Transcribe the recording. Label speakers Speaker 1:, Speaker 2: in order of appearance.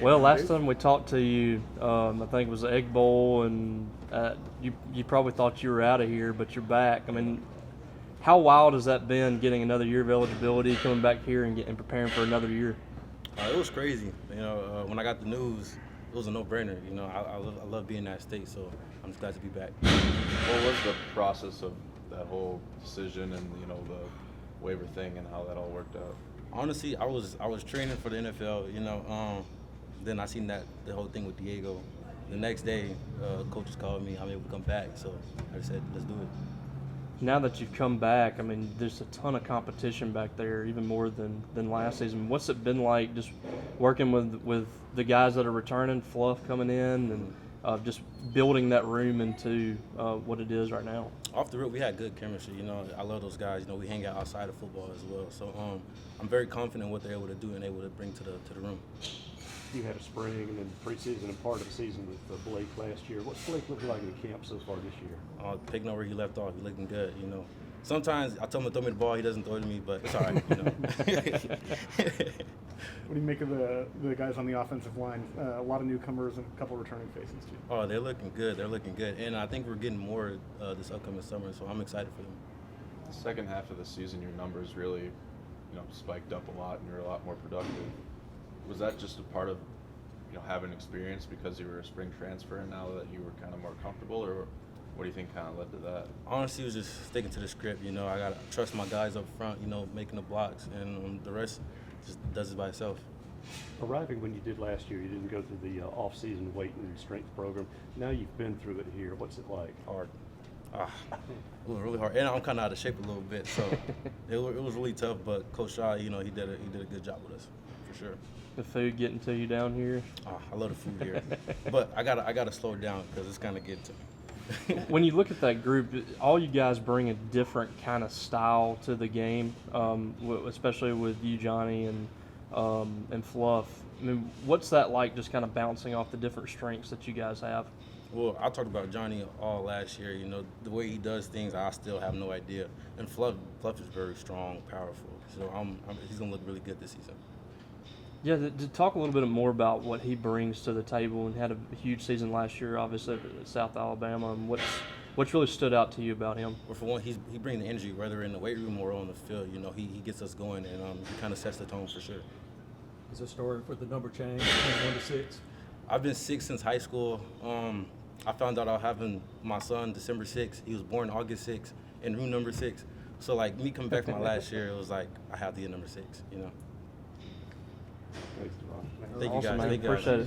Speaker 1: Well, last time we talked to you, I think it was the Egg Bowl, and you probably thought you were out of here, but you're back. I mean, how wild has that been, getting another year of eligibility, coming back here and preparing for another year?
Speaker 2: It was crazy. When I got the news, it was a no-brainer. I love being in that state, so I'm just glad to be back.
Speaker 3: What was the process of that whole decision and the waiver thing and how that all worked out?
Speaker 2: Honestly, I was training for the NFL. Then I seen the whole thing with Diego. The next day, coaches called me. I'm able to come back, so I said, let's do it.
Speaker 1: Now that you've come back, I mean, there's a ton of competition back there, even more than last season. What's it been like just working with the guys that are returning, Fluff coming in, and just building that room into what it is right now?
Speaker 2: Off the rip, we had good chemistry. I love those guys. We hang out outside of football as well. So I'm very confident in what they're able to do and able to bring to the room.
Speaker 4: You had a spring and then preseason and part of the season with Blake last year. What's Blake looking like in camp so far this year?
Speaker 2: Picking up where he left off, he's looking good. Sometimes I tell him to throw me the ball, he doesn't throw it to me, but it's all right.
Speaker 5: What do you make of the guys on the offensive line? A lot of newcomers and a couple returning faces too.
Speaker 2: Oh, they're looking good. They're looking good, and I think we're getting more this upcoming summer, so I'm excited for them.
Speaker 3: The second half of the season, your numbers really, spiked up a lot, and you're a lot more productive. Was that just a part of, having experience because you were a spring transfer and now that you were kind of more comfortable, or what do you think kind of led to that?
Speaker 2: Honestly, it was just sticking to the script. I got to trust my guys up front, making the blocks, and the rest just does it by itself.
Speaker 4: Arriving when you did last year, you didn't go through the off-season weight and strength program. Now you've been through it here. What's it like?
Speaker 2: Hard. It was really hard, and I'm kind of out of shape a little bit, so it was really tough. But Coach Shaw, he did a good job with us, for sure.
Speaker 1: The food getting to you down here?
Speaker 2: I love the food here, but I gotta slow it down because it's kind of getting to me.
Speaker 1: When you look at that group, all you guys bring a different kind of style to the game, especially with you, Johnny, and Fluff. I mean, what's that like, just kind of bouncing off the different strengths that you guys have?
Speaker 2: Well, I talked about Johnny all last year. The way he does things, I still have no idea. And Fluff is very strong, powerful. So he's gonna look really good this season.
Speaker 1: Yeah, to talk a little bit more about what he brings to the table, and had a huge season last year, obviously at South Alabama. And what's really stood out to you about him?
Speaker 2: Well, for one, he brings the energy, whether in the weight room or on the field. He gets us going, and he kind of sets the tone for sure.
Speaker 6: Is a story for the number change from 1 to 6?
Speaker 2: I've been 6 since high school. I found out I was having my son December 6th. He was born August 6th, in room number 6. So me coming back from my last year, it was like I have to get number 6.
Speaker 4: Thanks, Davon.
Speaker 2: Thank you
Speaker 1: Awesome,
Speaker 2: guys.
Speaker 1: man.
Speaker 2: Thank you guys.
Speaker 1: Appreciate it.